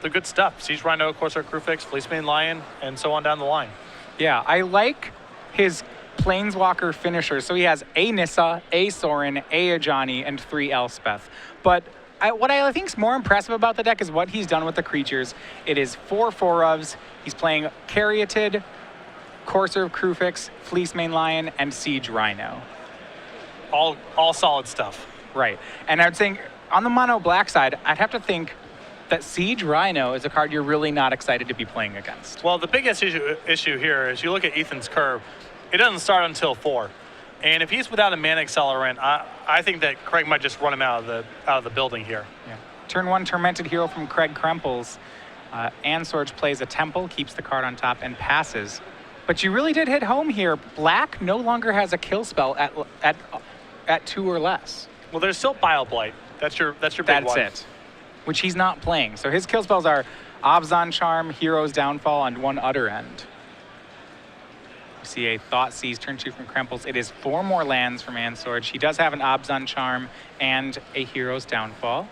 the good stuff. Siege Rhino, Corsair Crewfix, Fleecemane Lion, and so on down the line. Yeah, I like his Planeswalker finishers. So he has a Nissa, a Sorin, a Ajani, and 3 Elspeth. But what I think is more impressive about the deck is what he's done with the creatures. It is 4 4-ofs. He's playing Caryatid, Corsair Crewfix, Fleecemane Lion, and Siege Rhino. All solid stuff. Right. And I'd think on the mono black side, I'd have to think that Siege Rhino is a card you're really not excited to be playing against. Well, the biggest issue here is you look at Ethan's curve, it doesn't start until 4. And if he's without a mana accelerant, I think that Craig might just run him out of the building here. Yeah. Turn 1 Tormented Hero from Craig Krempels. Ansorge plays a Temple, keeps the card on top, and passes. But you really did hit home here. Black no longer has a kill spell at 2 or less. Well, there's still Bile Blight. That's your big one. That's it. Which he's not playing. So his kill spells are Abzan Charm, Hero's Downfall, and 1 Utter End. You see a Thoughtseize, turn 2 from Krempels. It is 4 more lands from Ansorge. He does have an Abzan Charm and a Hero's Downfall.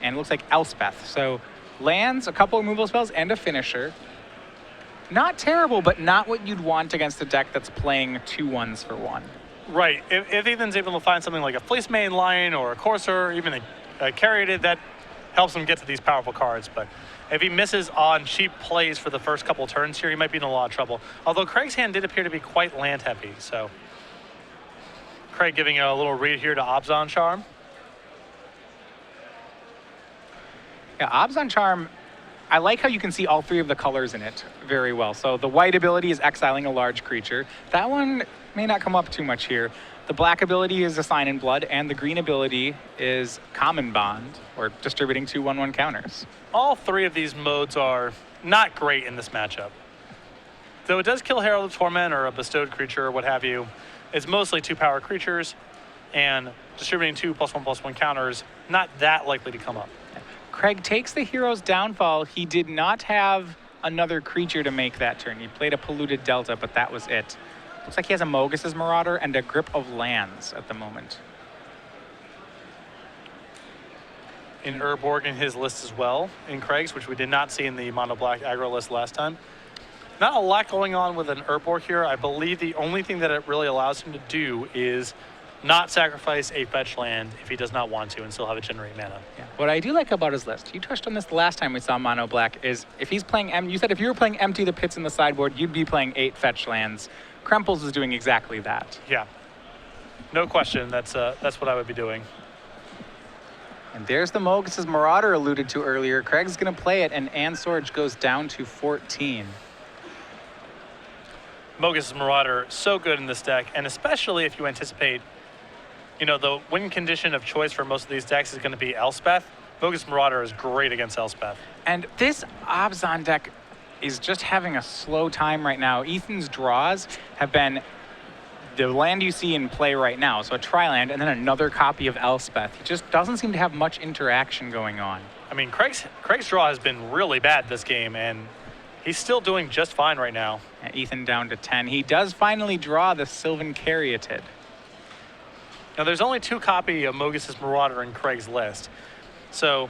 And it looks like Elspeth. So lands, a couple of removal spells, and a finisher. Not terrible, but not what you'd want against a deck that's playing 2 1s for 1. Right. If Ethan's able to find something like a Fleecemane Lion or a Corsair, or even a Caryatid, that helps him get to these powerful cards. But if he misses on cheap plays for the first couple turns here, he might be in a lot of trouble. Although Craig's hand did appear to be quite land heavy, so Craig giving a little read here to Abzan Charm. Yeah, Abzan Charm, I like how you can see all 3 of the colors in it very well. So the white ability is exiling a large creature. That one may not come up too much here. The black ability is a Sign in Blood, and the green ability is Common Bond, or distributing 2 1/1 counters. All 3 of these modes are not great in this matchup. Though it does kill Herald of Torment or a bestowed creature or what have you, it's mostly 2-power creatures, and distributing 2 +1/+1 counters, not that likely to come up. Craig takes the Hero's Downfall. He did not have another creature to make that turn. He played a Polluted Delta, but that was it. Looks like he has a Mogus's Marauder and a Grip of Lands at the moment. In Urborg in his list as well, in Craig's, which we did not see in the mono black aggro list last time. Not a lot going on with an Urborg here. I believe the only thing that it really allows him to do is not sacrifice a fetch land if he does not want to and still have it generate mana. Yeah. What I do like about his list, you touched on this the last time we saw mono black, is if he's playing, you said if you were playing Empty the Pits in the sideboard, you'd be playing 8 fetch lands. Krempels is doing exactly that. Yeah, no question. That's what I would be doing. And there's the Mogus's Marauder alluded to earlier. Craig's going to play it, and Ansorge goes down to 14. Mogus's Marauder, so good in this deck, and especially if you anticipate, the win condition of choice for most of these decks is going to be Elspeth. Mogus's Marauder is great against Elspeth. And this Abzan deck is just having a slow time right now. Ethan's draws have been the land you see in play right now, so a Tri-land, and then another copy of Elspeth. He just doesn't seem to have much interaction going on. I mean, Craig's draw has been really bad this game, and he's still doing just fine right now. Ethan down to 10. He does finally draw the Sylvan Caryatid. Now, there's only 2 copy of Mogus's Marauder in Craig's list, so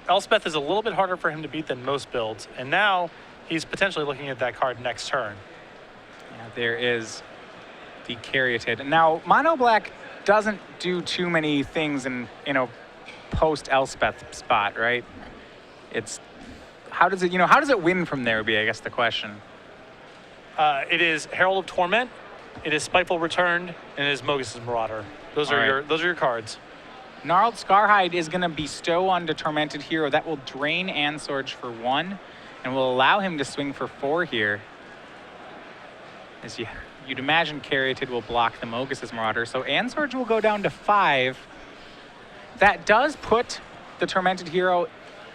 Elspeth is a little bit harder for him to beat than most builds, and now he's potentially looking at that card next turn. Yeah, there is the Caryatid. Now, mono black doesn't do too many things in post Elspeth spot, right? It's how does it win from there would be, I guess, the question. It is Herald of Torment, it is Spiteful Return, and it is Mogus's Marauder. Those are your cards. Gnarled Scarhide is going to bestow on the Tormented Hero. That will drain Ansorge for 1 and will allow him to swing for 4 here. As you'd imagine, Caryatid will block the Mogus's Marauder. So Ansorge will go down to 5. That does put the Tormented Hero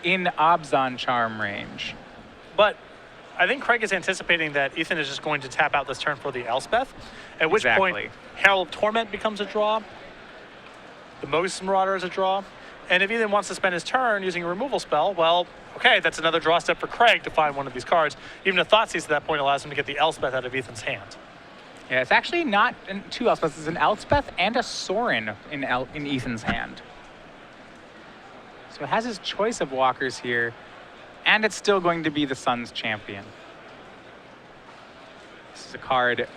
in Abzan Charm range. But I think Craig is anticipating that Ethan is just going to tap out this turn for the Elspeth, at which point Herald of Torment becomes a draw, the Mogus's Marauder is a draw, and if Ethan wants to spend his turn using a removal spell, well, okay, that's another draw step for Craig to find one of these cards. Even a Thoughtseize at that point allows him to get the Elspeth out of Ethan's hand. Yeah, it's actually not 2 Elspeths. It's an Elspeth and a Sorin in Ethan's hand. So it has his choice of walkers here. And it's still going to be the Suns champion. This is a card that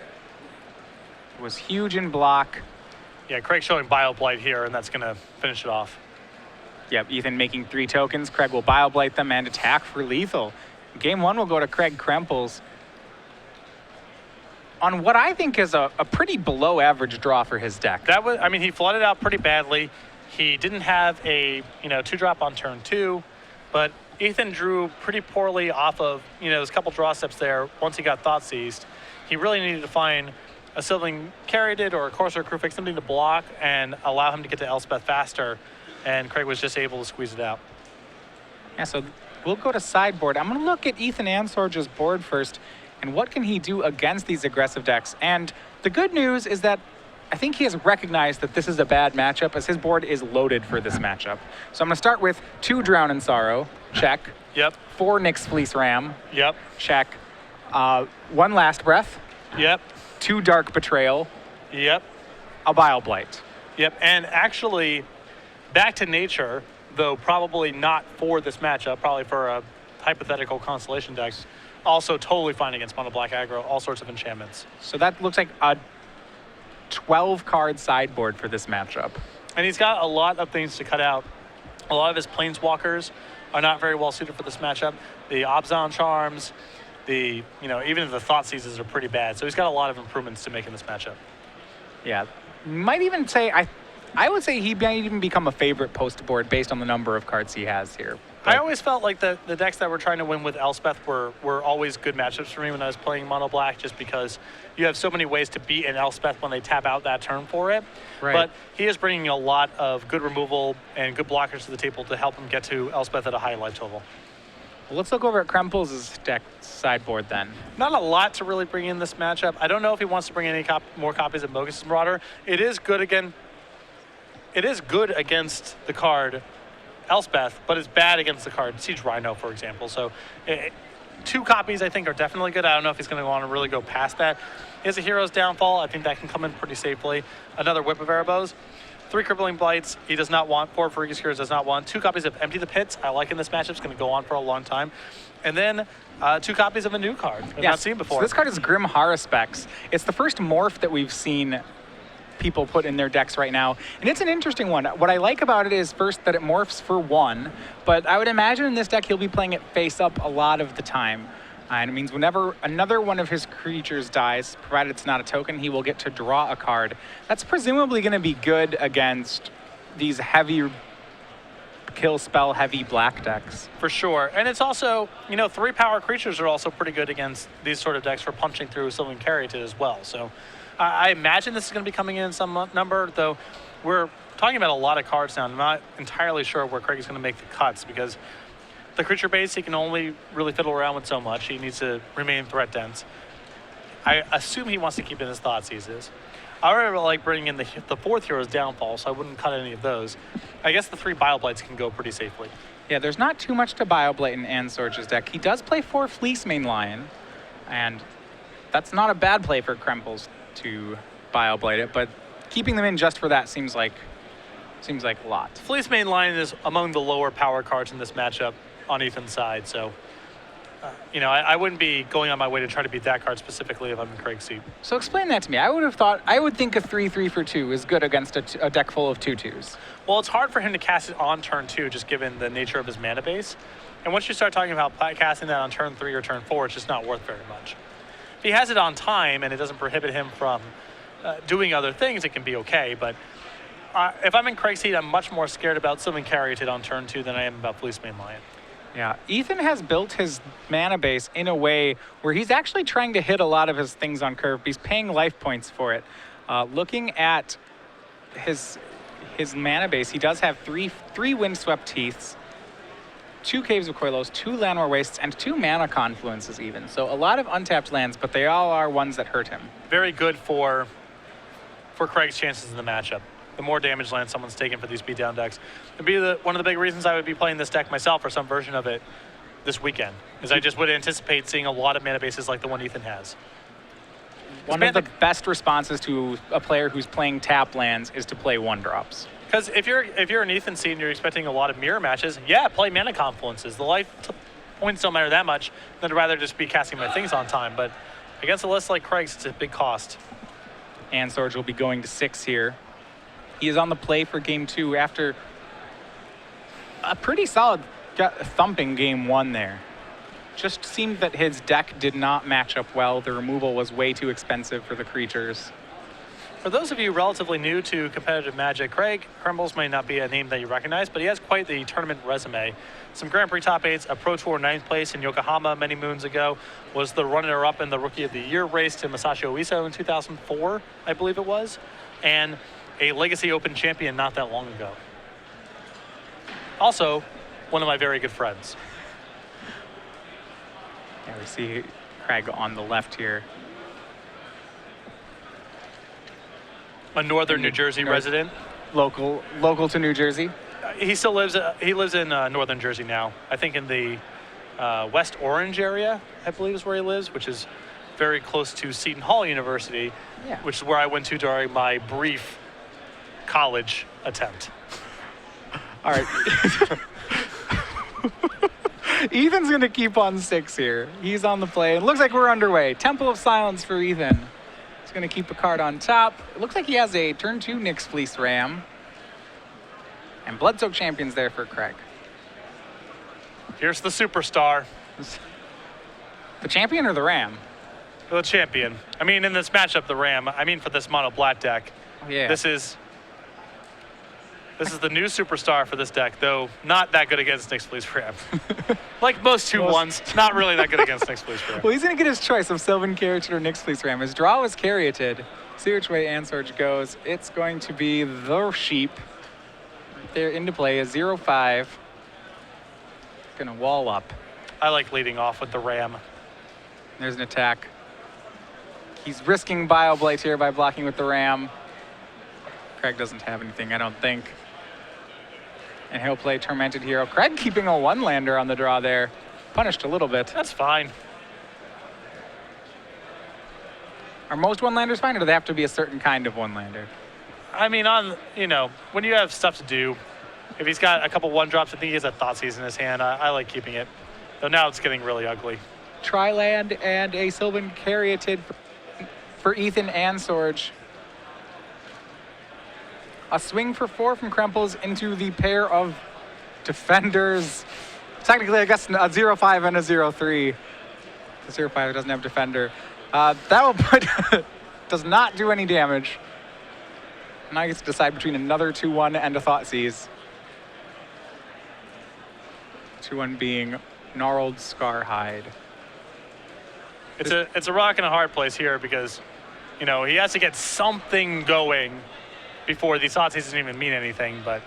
was huge in block. Yeah, Craig showing Bio Blight here, and that's going to finish it off. Yep, Ethan making 3 tokens. Craig will Bio Blight them and attack for lethal. Game 1 will go to Craig Krempels on what I think is a pretty below average draw for his deck. That was, I mean, he flooded out pretty badly. He didn't have a, 2-drop on turn 2, but Ethan drew pretty poorly off of, those couple draw steps there once he got Thought Seized. He really needed to find a Sylvan Caryatid or a Corsair Crewfix, something to block and allow him to get to Elspeth faster, and Craig was just able to squeeze it out. Yeah, so we'll go to sideboard. I'm going to look at Ethan Ansorge's board first, and what can he do against these aggressive decks? And the good news is that I think he has recognized that this is a bad matchup, as his board is loaded for this matchup. So I'm going to start with 2 Drown in Sorrow, check. Yep. 4 Nyx Fleece Ram, Yep. check. 1 Last Breath. Yep. 2 Dark Betrayal. Yep. A Bile Blight. Yep. And actually, back to nature, though probably not for this matchup, probably for a hypothetical Constellation deck, also totally fine against mono black aggro, all sorts of enchantments. So that looks like a 12-card sideboard for this matchup. And he's got a lot of things to cut out. A lot of his planeswalkers are not very well suited for this matchup. The Obzon Charms, even the Thought Seizes are pretty bad. So he's got a lot of improvements to make in this matchup. Yeah, might even say, I would say he might even become a favorite post board based on the number of cards he has here. I always felt like the decks that were trying to win with Elspeth were always good matchups for me when I was playing mono black, just because you have so many ways to beat an Elspeth when they tap out that turn for it. Right. But he is bringing a lot of good removal and good blockers to the table to help him get to Elspeth at a high life total. Well, let's look over at Krempels' deck sideboard then. Not a lot to really bring in this matchup. I don't know if he wants to bring any more copies of Mogus' Marauder. It is good against the card Elspeth, but it's bad against the card Siege Rhino, for example. So 2 copies, I think, are definitely good. I don't know if he's going to want to really go past that. He has a Hero's Downfall. I think that can come in pretty safely. Another Whip of Erebos. 3 Crippling Blights. He does not want. 4 Fergus Heroes does not want. 2 copies of Empty the Pits. I like in this matchup. It's going to go on for a long time. And then 2 copies of a new card I've not seen before. So this card is Grim Haruspex. It's the first morph that we've seen people put in their decks right now, and it's an interesting one. What I like about it is first that it morphs for 1, but I would imagine in this deck he'll be playing it face up a lot of the time, and it means whenever another one of his creatures dies, provided it's not a token, he will get to draw a card. That's presumably going to be good against these heavy kill spell heavy black decks. For sure. And it's also, 3 power creatures are also pretty good against these sort of decks for punching through Sylvan Caryatid as well. So I imagine this is going to be coming in some number, though we're talking about a lot of cards now. I'm not entirely sure where Craig is going to make the cuts, because the creature base, he can only really fiddle around with so much. He needs to remain threat dense. I assume he wants to keep in his Thought Seizes. I really like bringing in the 4th Hero's Downfall, so I wouldn't cut any of those. I guess the 3 Bile Blights can go pretty safely. Yeah, there's not too much to Bile Blight in Ansorge's deck. He does play 4 Fleece Mane Lion, and that's not a bad play for Krempels to Bile Blight it, but keeping them in just for that seems like a lot. Fleece Mane Lion is among the lower power cards in this matchup on Ethan's side, so I wouldn't be going on my way to try to beat that card specifically if I'm in Craig's seat. So explain that to me. I would think a 3/3 for 2 is good against a deck full of 2/2s. Well, it's hard for him to cast it on turn 2, just given the nature of his mana base. And once you start talking about casting that on turn 3 or turn 4, it's just not worth very much. If he has it on time and it doesn't prohibit him from doing other things, it can be okay. But if I'm in Craig's seat, I'm much more scared about Sylvan Caryatid on turn 2 than I am about Fleece Mane Lion. Yeah, Ethan has built his mana base in a way where he's actually trying to hit a lot of his things on curve. He's paying life points for it. Looking at his mana base, he does have three Windswept Teeths, 2 Caves of Koilos, 2 Llanowar Wastes, and 2 Mana Confluences even. So a lot of untapped lands, but they all are ones that hurt him. Very good for Craig's chances in the matchup. The more damage land someone's taken for these beatdown decks. It'd be one of the big reasons I would be playing this deck myself or some version of it this weekend, is I just would anticipate seeing a lot of mana bases like the one Ethan has. One of the best responses to a player who's playing tap lands is to play 1-drops. Because if you're an Ethan seed and you're expecting a lot of mirror matches, yeah, play Mana Confluences. The points don't matter that much, then I'd rather just be casting my things on time. But against a list like Craig's, it's a big cost. Ansorge will be going to 6 here. He is on the play for game 2 after a pretty solid thumping game 1 there. Just seemed that his deck did not match up well. The removal was way too expensive for the creatures. For those of you relatively new to competitive Magic, Craig Krempels may not be a name that you recognize, but he has quite the tournament resume. Some Grand Prix top 8s, a Pro Tour 9th place in Yokohama many moons ago, was the runner-up in the Rookie of the Year race to Masashi Oiso in 2004, I believe it was, and a Legacy Open champion not that long ago. Also, one of my very good friends. Yeah, we see Craig on the left here. A northern New Jersey resident. Local to New Jersey. He still lives. He lives in northern Jersey now. I think in the West Orange area, I believe is where he lives, which is very close to Seton Hall University, which is where I went to during my brief college attempt. All right. Ethan's going to keep on 6 here. He's on the play. It looks like we're underway. Temple of Silence for Ethan. He's going to keep a card on top. It looks like he has a turn 2 Nyx Fleece Ram. And Bloodsoak Champion's there for Craig. Here's the superstar. The champion or the Ram? The champion. I mean, in this matchup, the Ram. I mean, for this mono black deck. Oh, yeah. This is the new superstar for this deck, though not that good against Nyx Fleece Ram. Like most 2-1s, not really that good against Nyx Fleece Ram. Well, he's going to get his choice of Sylvan Caryatid or Nyx Fleece Ram. His draw was Caryatid. See which way Ansorge goes. It's going to be the sheep. Right there into play, a 0-5. Going to wall up. I like leading off with the Ram. There's an attack. He's risking Bioblight here by blocking with the Ram. Craig doesn't have anything, I don't think. And he'll play Tormented Hero. Craig keeping a 1-lander on the draw there. Punished a little bit. That's fine. Are most 1-landers fine, or do they have to be a certain kind of 1-lander? I mean, when you have stuff to do, if he's got a couple 1-drops, I think he has a Thoughtseize in his hand. I like keeping it. Though now it's getting really ugly. Tri-land and a Sylvan Caryatid for Ethan Ansorge. A swing for 4 from Krempels into the pair of defenders. Technically, I guess a 0-5 and a 0-3. The 0-5 doesn't have defender. That will put, does not do any damage. Now he gets to decide between another 2-1 and a Thoughtseize. 2-1 being Gnarled Scarhide. It's a rock and a hard place here because, he has to get something going before these Thoughtseize doesn't even mean anything. But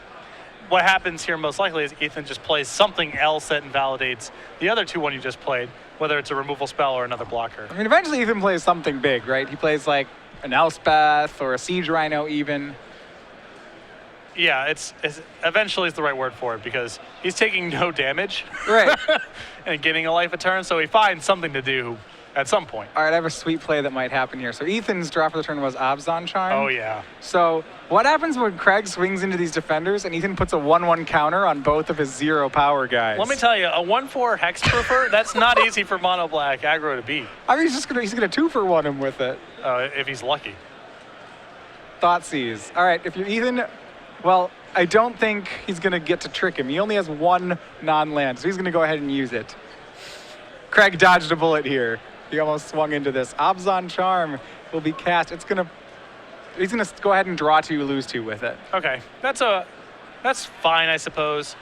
what happens here most likely is Ethan just plays something else that invalidates the other 2-1 you just played, whether it's a removal spell or another blocker. I mean, eventually Ethan plays something big, right? He plays like an Elspeth or a Siege Rhino even. Yeah, it's eventually is the right word for it because he's taking no damage. Right. And getting a life a turn, so he finds something to do at some point. All right, I have a sweet play that might happen here. So Ethan's draw for the turn was Abzan Charm. Oh, yeah. So what happens when Craig swings into these defenders and Ethan puts a 1-1 counter on both of his 0 power guys? Let me tell you, a 1-4 Hexproofer, that's not easy for mono black aggro to beat. I mean, he's gonna 2-for-1 him with it. If he's lucky. Thoughtseize. All right, if you're Ethan, well, I don't think he's gonna get to trick him. He only has 1 non-land, so he's gonna go ahead and use it. Craig dodged a bullet here. He almost swung into this. Abzan Charm will be cast. He's gonna go ahead and draw 2, lose 2 with it. Okay, that's fine, I suppose.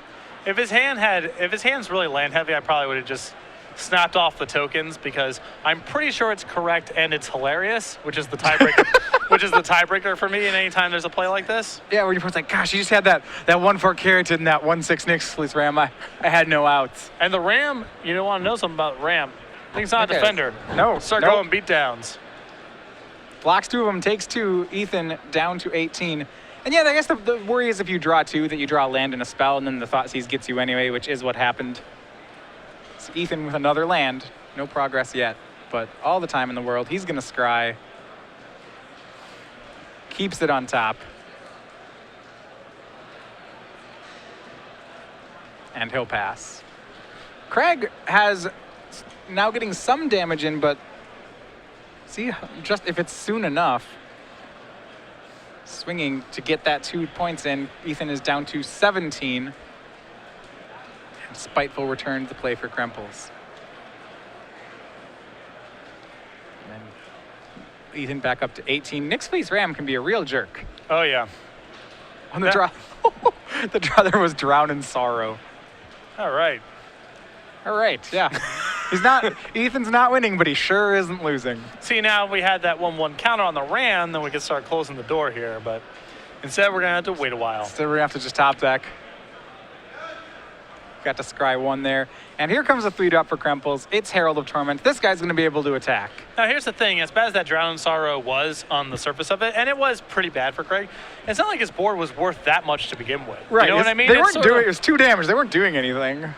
If his hand's really land heavy, I probably would have just snapped off the tokens because I'm pretty sure it's correct and it's hilarious, which is the tiebreaker. Which is the tiebreaker for me. And anytime there's a play like this. Yeah, where you're like, gosh, you just had that 1-4 Caryatid and that 1-6 Nyx Fleece Ram. I had no outs. And the Ram, you don't want to know something about Ram. I think it's not a defender. No. Start going beatdowns. Blocks 2 of them, takes 2. Ethan down to 18. And yeah, I guess the worry is if you draw 2, that you draw land and a spell, and then the Thoughtseize gets you anyway, which is what happened. So Ethan with another land. No progress yet, but all the time in the world. He's going to scry. Keeps it on top. And he'll pass. Craig has now getting some damage in, but see just if it's soon enough. Swinging to get that 2 points in. Ethan is down to 17. And Spiteful return to play for Krempels. And then Ethan back up to 18. Nick's Fleece Ram can be a real jerk. Oh, yeah. On the draw. The draw there was Drown in Sorrow. All right. All right, yeah. Ethan's not winning, but he sure isn't losing. See, now if we had that 1-1 counter on the Ram, then we could start closing the door here. But instead, we're going to have to wait a while. So we're going to have to just top deck. Got to scry 1 there. And here comes a 3-drop for Krempels. It's Herald of Torment. This guy's going to be able to attack. Now, here's the thing. As bad as that Drown in Sorrow was on the surface of it, and it was pretty bad for Craig, it's not like his board was worth that much to begin with. Right. You know what I mean? They weren't doing, it was 2 damage. They weren't doing anything.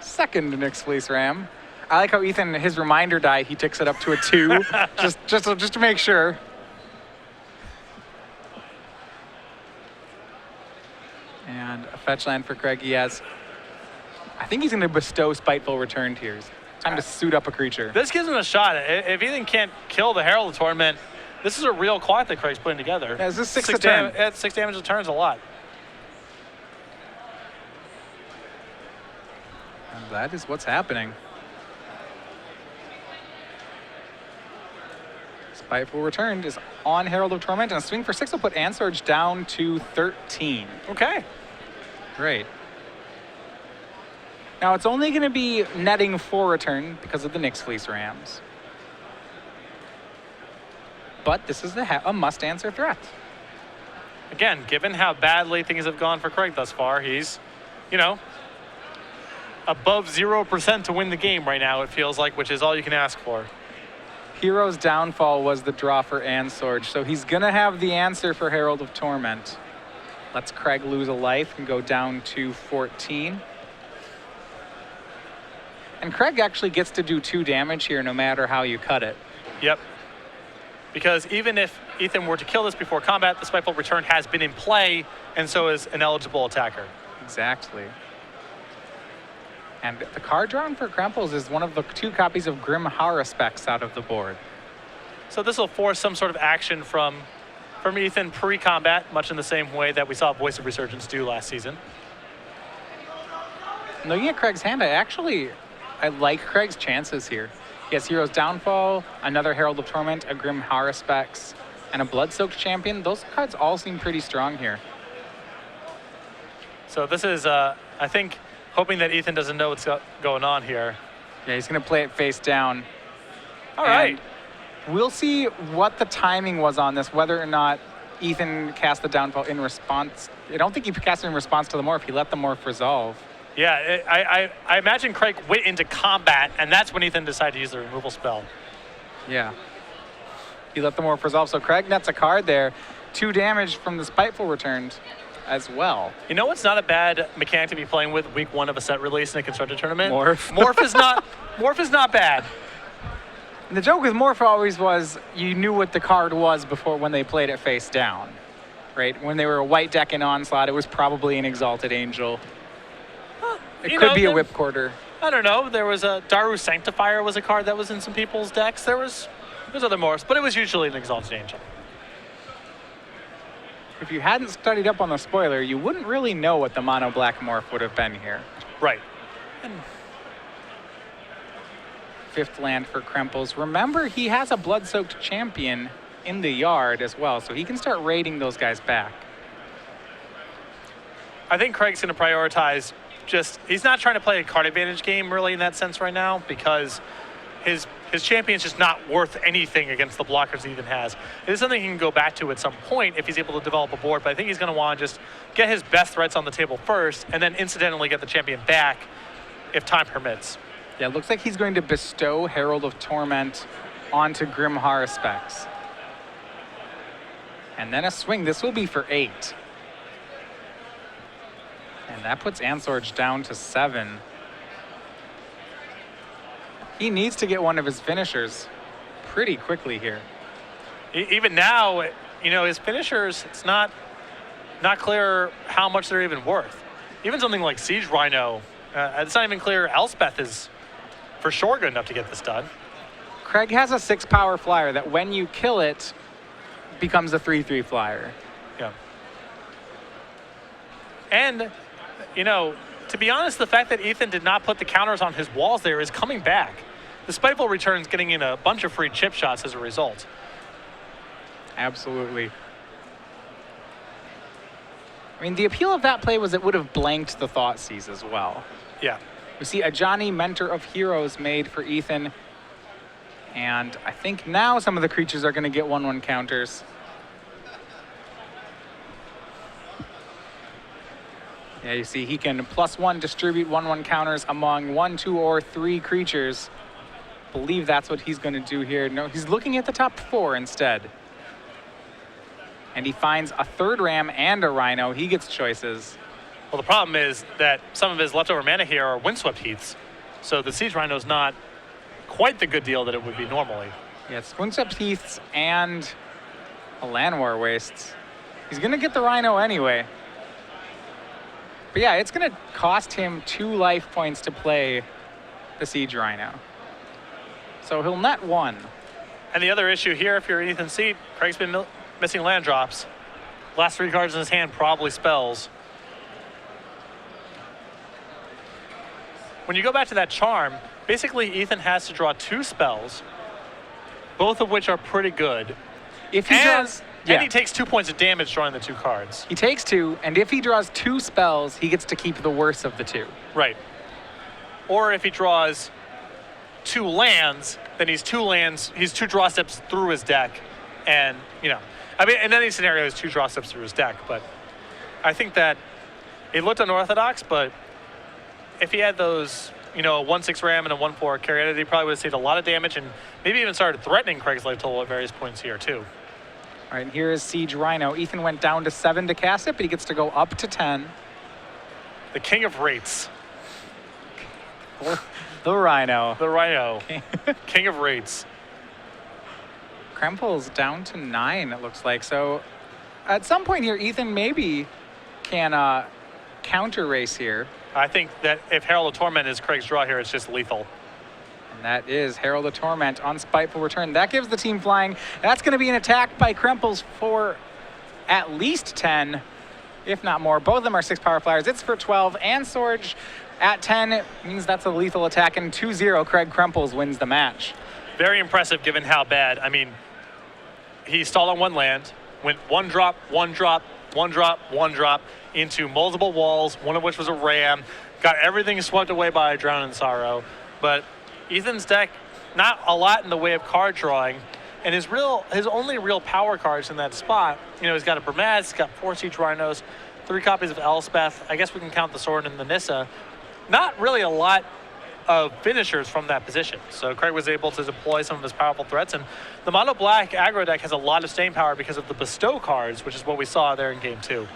Second Nick's Fleece Ram. I like how Ethan, his reminder die, he takes it up to a 2, just to make sure. And a fetch land for Craig. He has, I think he's going to bestow Spiteful Return Tears. Time to suit up a creature. This gives him a shot. If Ethan can't kill the Herald of Torment, this is a real clock that Craig's putting together. Yeah, this is 6 a turn. 6 damage a turn is a lot. And that is what's happening. Spiteful Return is on Herald of Torment, and a swing for 6 will put Ansorge down to 13. Okay. Great. Now it's only going to be netting 4 return because of the Nick's Fleece Rams. But this is a must-answer threat. Again, given how badly things have gone for Craig thus far, he's, above 0% to win the game right now, it feels like, which is all you can ask for. Hero's Downfall was the draw for Ansorge, so he's going to have the answer for Herald of Torment. Lets Craig lose a life and go down to 14. And Craig actually gets to do 2 damage here no matter how you cut it. Yep. Because even if Ethan were to kill this before combat, the Spiteful Return has been in play, and so is an eligible attacker. Exactly. And the card drawn for Krempels is one of the 2 copies of Grim Haruspex out of the board. So this will force some sort of action from Ethan pre-combat, much in the same way that we saw Voice of Resurgence do last season. Looking at Craig's hand, I like Craig's chances here. He has Hero's Downfall, another Herald of Torment, a Grim Haruspex, and a Blood-Soaked Champion. Those cards all seem pretty strong here. So this is, I think, hoping that Ethan doesn't know what's going on here. Yeah, he's going to play it face down. All right. We'll see what the timing was on this, whether or not Ethan cast the Downfall in response. I don't think he cast it in response to the Morph. He let the Morph resolve. Yeah, I imagine Craig went into combat, and that's when Ethan decided to use the removal spell. Yeah. He let the Morph resolve. So Craig nets a card there. 2 damage from the Spiteful Returned as well. You know what's not a bad mechanic to be playing with week 1 of a set release in a constructed tournament? Morph. Morph is not bad. And the joke with Morph always was you knew what the card was before when they played it face down, right? When they were a white deck in Onslaught, it was probably an Exalted Angel. It could be a Whipcorder. I don't know. There was a Daru Sanctifier was a card that was in some people's decks. There's other morphs, but it was usually an Exalted Angel. If you hadn't studied up on the spoiler, you wouldn't really know what the mono black morph would have been here. Right. 5th land for Krempels. Remember, he has a Blood-Soaked Champion in the yard as well, so he can start raiding those guys back. I think Craig's going to prioritize he's not trying to play a card advantage game really in that sense right now, because his champion's just not worth anything against the blockers he even has. It is something he can go back to at some point if he's able to develop a board, but I think he's going to want to just get his best threats on the table first, and then incidentally get the champion back if time permits. Yeah, it looks like he's going to bestow Herald of Torment onto Grim Haruspex. And then a swing. This will be for 8. And that puts Ansorge down to 7. He needs to get one of his finishers pretty quickly here. Even now, his finishers, it's not clear how much they're even worth. even something like Siege Rhino, it's not even clear Elspeth is for sure good enough to get this done. Craig has a 6-power flyer that when you kill it, becomes a 3/3 flyer. Yeah. And, you know, to be honest, the fact that Ethan did not put the counters on his walls there is coming back. The Spiteful Return's getting in a bunch of free chip shots as a result. Absolutely. I mean, the appeal of that play was it would have blanked the Thoughtseize as well. Yeah. We see a Johnny Mentor of Heroes made for Ethan. And I think now some of the creatures are going to get 1/1 counters. Yeah, you see he can +1 distribute 1/1 counters among 1, 2, or 3 creatures. Believe that's what he's going to do here. No, he's looking at the top 4 instead. And he finds a 3rd Ram and a Rhino. He gets choices. Well, the problem is that some of his leftover mana here are Windswept Heaths. So the Siege Rhino's not quite the good deal that it would be normally. Yeah, it's Windswept Heaths and a Llanowar Wastes. He's going to get the Rhino anyway. But yeah, it's going to cost him 2 life points to play the Siege Rhino. So he'll net 1. And the other issue here, if you're Ethan Seat, Craig's been missing land drops. Last 3 cards in his hand, probably spells. When you go back to that charm, basically Ethan has to draw 2 spells, both of which are pretty good. If he draws... Yeah. And he takes 2 points of damage drawing the 2 cards. He takes 2, and if he draws 2 spells, he gets to keep the worst of the 2. Right. Or if he draws 2 lands, then he's 2 draw steps through his deck. And, you know, I mean, in any scenario, he's 2 draw steps through his deck. But I think that it looked unorthodox, but if he had those, you know, a 1/6 Ram and a 1/4 Caryatid, he probably would have saved a lot of damage and maybe even started threatening Craig's life total at various points here, too. All right, here is Siege Rhino. Ethan went down to 7 to cast it, but he gets to go up to 10. The king of rates. The Rhino. The Rhino. King of rates. Krempels down to 9, it looks like. So at some point here, Ethan maybe can counter race here. I think that if Herald of Torment is Craig's draw here, it's just lethal. And that is Herald of Torment on Spiteful Return. That gives the team flying. That's going to be an attack by Krempels for at least 10, if not more. Both of them are 6-power flyers. It's for 12. Ansorge at 10 means that's a lethal attack. And 2-0, Craig Krempels wins the match. Very impressive given how bad. I mean, he stalled on 1 land, went 1 drop, 1 drop, 1 drop, 1 drop into multiple walls, one of which was a Ram. Got everything swept away by Drown in Sorrow. But Ethan's deck, not a lot in the way of card drawing, and his only real power cards in that spot, you know, he's got a Bramaz, he's got 4 Siege Rhinos, 3 copies of Elspeth. I guess we can count the Sword and the Nissa. Not really a lot of finishers from that position. So Craig was able to deploy some of his powerful threats, and the mono black aggro deck has a lot of staying power because of the bestow cards, which is what we saw there in game 2.